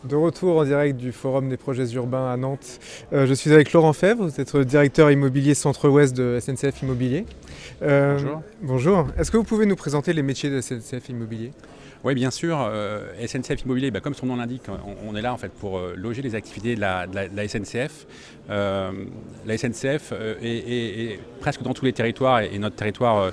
De retour en direct du Forum des projets urbains à Nantes. Je suis avec Laurent Fèvre, vous êtes directeur immobilier Centre-Ouest de SNCF Immobilier. Bonjour. Bonjour, est-ce que vous pouvez nous présenter les métiers de SNCF Immobilier? Oui, bien sûr. SNCF Immobilier, comme son nom l'indique, on est là en fait pour loger les activités de la SNCF. La SNCF est presque dans tous les territoires et notre territoire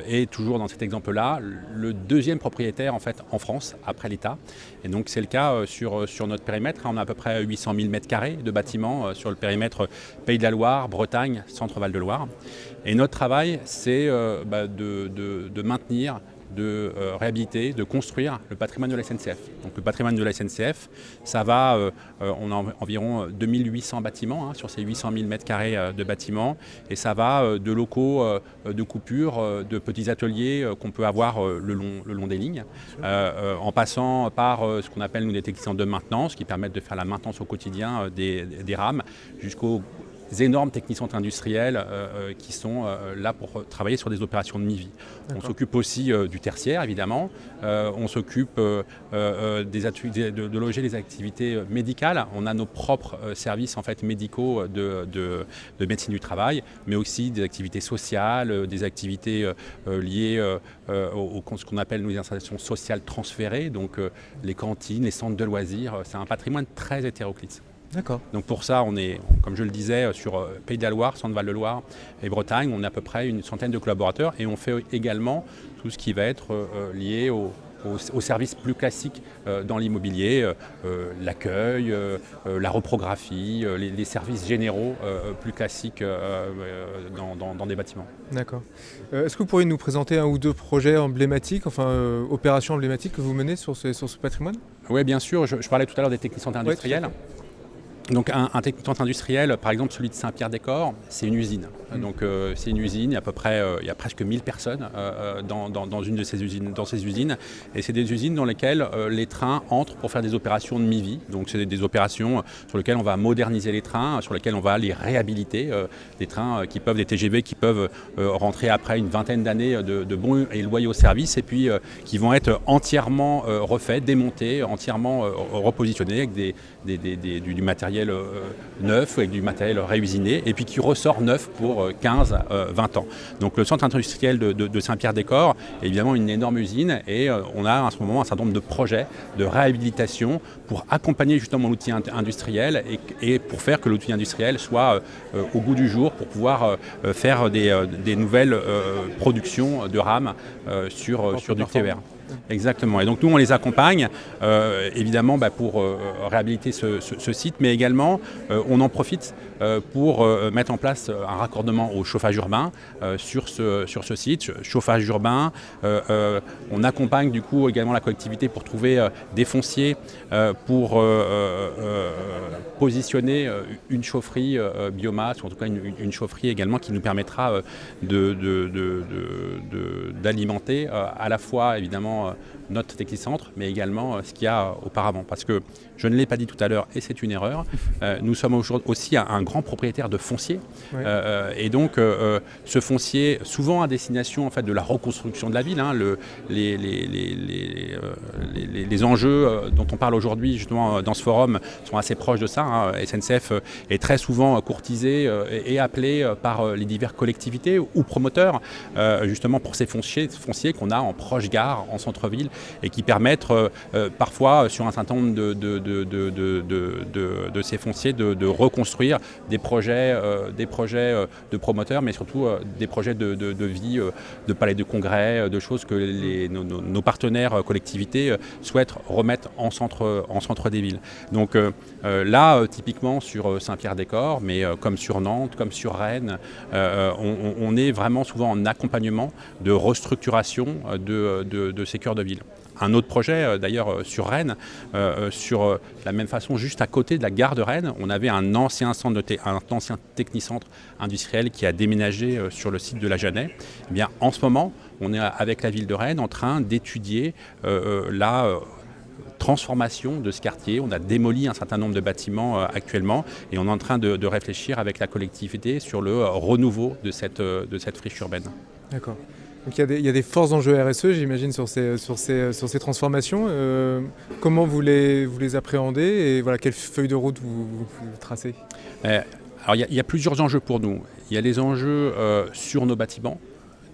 est toujours dans cet exemple-là le deuxième propriétaire en fait en France après l'État. Et donc c'est le cas sur notre périmètre. On a à peu près 800 000 m² de bâtiments sur le périmètre Pays de la Loire, Bretagne, Centre-Val de Loire. Et notre travail, c'est de maintenir, de réhabiliter, de construire le patrimoine de la SNCF. Donc le patrimoine de la SNCF, ça va, on a environ 2800 bâtiments sur ces 800 000 m² de bâtiments, et ça va de locaux de coupure, de petits ateliers qu'on peut avoir le long des lignes, en passant par ce qu'on appelle nous des techniciens de maintenance qui permettent de faire la maintenance au quotidien des rames, jusqu'aux énormes technicentres industriels qui sont là pour travailler sur des opérations de mi-vie. On s'occupe aussi du tertiaire, évidemment. On s'occupe de loger les activités médicales. On a nos propres services en fait, médicaux de médecine du travail, mais aussi des activités sociales, des activités liées ce qu'on appelle nous, des installations sociales transférées, donc les cantines, les centres de loisirs. C'est un patrimoine très hétéroclite. D'accord. Donc pour ça, on est, comme je le disais, sur Pays de la Loire, Centre-Val de Loire et Bretagne, on a à peu près une centaine de collaborateurs, et on fait également tout ce qui va être lié aux services plus classiques dans l'immobilier, l'accueil, la reprographie, les services généraux plus classiques dans des bâtiments. D'accord. Est-ce que vous pourriez nous présenter un ou deux projets emblématiques, enfin opérations emblématiques que vous menez sur ce patrimoine? Oui, bien sûr. Je parlais tout à l'heure des technicentres industriels. Ouais, donc un technicentre industriel, par exemple celui de Saint-Pierre-des-Corps, c'est une usine. Donc c'est une usine, il y a à peu près, il y a presque 1000 personnes dans une de ces usines, et c'est des usines dans lesquelles les trains entrent pour faire des opérations de mi-vie. Donc c'est des opérations sur lesquelles on va moderniser les trains, sur lesquelles on va les réhabiliter, des trains des TGV qui peuvent rentrer après une vingtaine d'années de bons et loyaux services, et puis qui vont être entièrement refaits, démontés, entièrement repositionnés avec du matériel neuf, avec du matériel réusiné, et puis qui ressort neuf pour 15-20 ans. Donc le centre industriel de Saint-Pierre-des-Corps est évidemment une énorme usine, et on a en ce moment un certain nombre de projets de réhabilitation pour accompagner justement l'outil industriel et pour faire que l'outil industriel soit au goût du jour, pour pouvoir faire des nouvelles productions de rames sur du TER. Exactement. Et donc nous, on les accompagne évidemment pour réhabiliter ce site, mais également on en profite pour mettre en place un raccordement au chauffage urbain sur ce site. Chauffage urbain, on accompagne du coup également la collectivité pour trouver des fonciers pour positionner une chaufferie biomasse, ou en tout cas une chaufferie également qui nous permettra d'alimenter à la fois évidemment notre technicentre, mais également ce qu'il y a auparavant. Parce que je ne l'ai pas dit tout à l'heure, et c'est une erreur, nous sommes aujourd'hui aussi un grand propriétaire de foncier. Oui. Et donc ce foncier, souvent à destination en fait, de la reconstruction de la ville, les enjeux dont on parle aujourd'hui justement dans ce forum sont assez proches de ça. SNCF est très souvent courtisé et appelé par les diverses collectivités ou promoteurs justement pour ces fonciers qu'on a en proche gare, en centre-ville, et qui permettent parfois sur un certain nombre de ces fonciers de reconstruire des projets de promoteurs, mais surtout des projets de vie, de palais de congrès, de choses que nos partenaires collectivités souhaitent remettre en centre des villes. Donc là, typiquement sur Saint-Pierre-des-Corps, mais comme sur Nantes, comme sur Rennes, on est vraiment souvent en accompagnement de restructuration de ces cœurs de ville. Un autre projet, d'ailleurs, sur Rennes, sur la même façon, juste à côté de la gare de Rennes, on avait un ancien technicentre industriel qui a déménagé sur le site de la Jeunesse. Eh bien, en ce moment, on est avec la ville de Rennes en train d'étudier la transformation de ce quartier. On a démoli un certain nombre de bâtiments actuellement, et on est en train de réfléchir avec la collectivité sur le renouveau de cette friche urbaine. D'accord. Donc il y a des forts enjeux RSE, j'imagine, sur ces transformations. Comment vous les appréhendez et voilà, quelle feuille de route vous tracez? Alors il y a plusieurs enjeux pour nous. Il y a les enjeux sur nos bâtiments.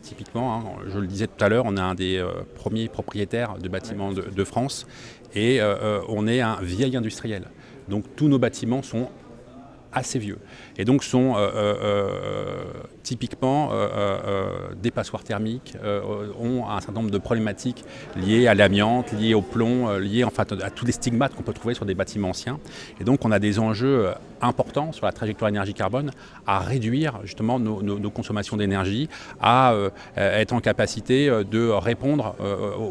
Typiquement, je le disais tout à l'heure, on est un des premiers propriétaires de bâtiments de France et on est un vieil industriel. Donc tous nos bâtiments sont assez vieux et donc sont typiquement des passoires thermiques, ont un certain nombre de problématiques liées à l'amiante, liées au plomb, liées en fait à tous les stigmates qu'on peut trouver sur des bâtiments anciens. Et donc on a des enjeux importants sur la trajectoire énergie carbone à réduire justement nos consommations d'énergie, à être en capacité de répondre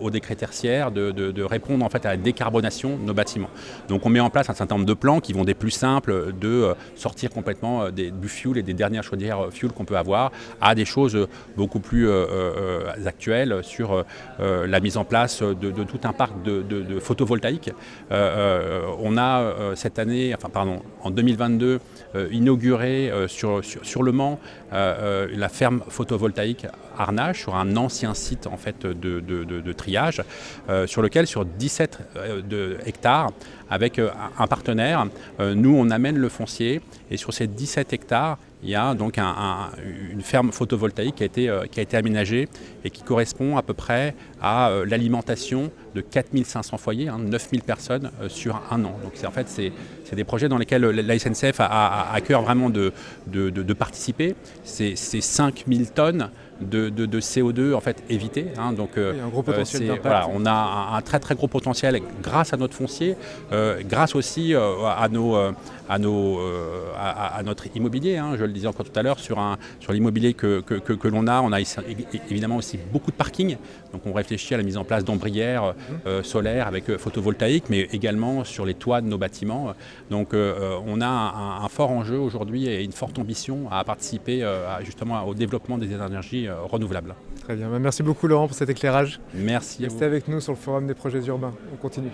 aux décrets tertiaires, de répondre en fait à la décarbonation de nos bâtiments. Donc on met en place un certain nombre de plans qui vont des plus simples de sortir complètement du fuel et des dernières chaudières fuel qu'on peut avoir à des choses beaucoup plus actuelles sur la mise en place de tout un parc de photovoltaïque. On a cette année, en 2022, inauguré sur Le Mans la ferme photovoltaïque Arnage sur un ancien site en fait de triage sur lequel sur 17 hectares avec un partenaire, nous on amène le foncier et sur ces 17 hectares il y a donc une ferme photovoltaïque qui a été aménagée et qui correspond à peu près à l'alimentation de 4500 foyers, 9000 personnes sur un an. Donc c'est des projets dans lesquels la SNCF a à cœur vraiment de participer. C'est 5000 tonnes de CO2 en fait évité. Donc, il y a un gros potentiel d'impact. Voilà, on a un très très gros potentiel grâce à notre foncier, grâce aussi à notre immobilier. Je le disais encore tout à l'heure sur l'immobilier que l'on a. On a évidemment aussi beaucoup de parkings. Donc on réfléchit à la mise en place d'ombrières solaires avec photovoltaïque, mais également sur les toits de nos bâtiments. Donc on a un fort enjeu aujourd'hui et une forte ambition à participer justement au développement des énergies renouvelables. Très bien. Merci beaucoup Laurent pour cet éclairage. Merci à vous. Restez avec nous sur le Forum des projets urbains. On continue.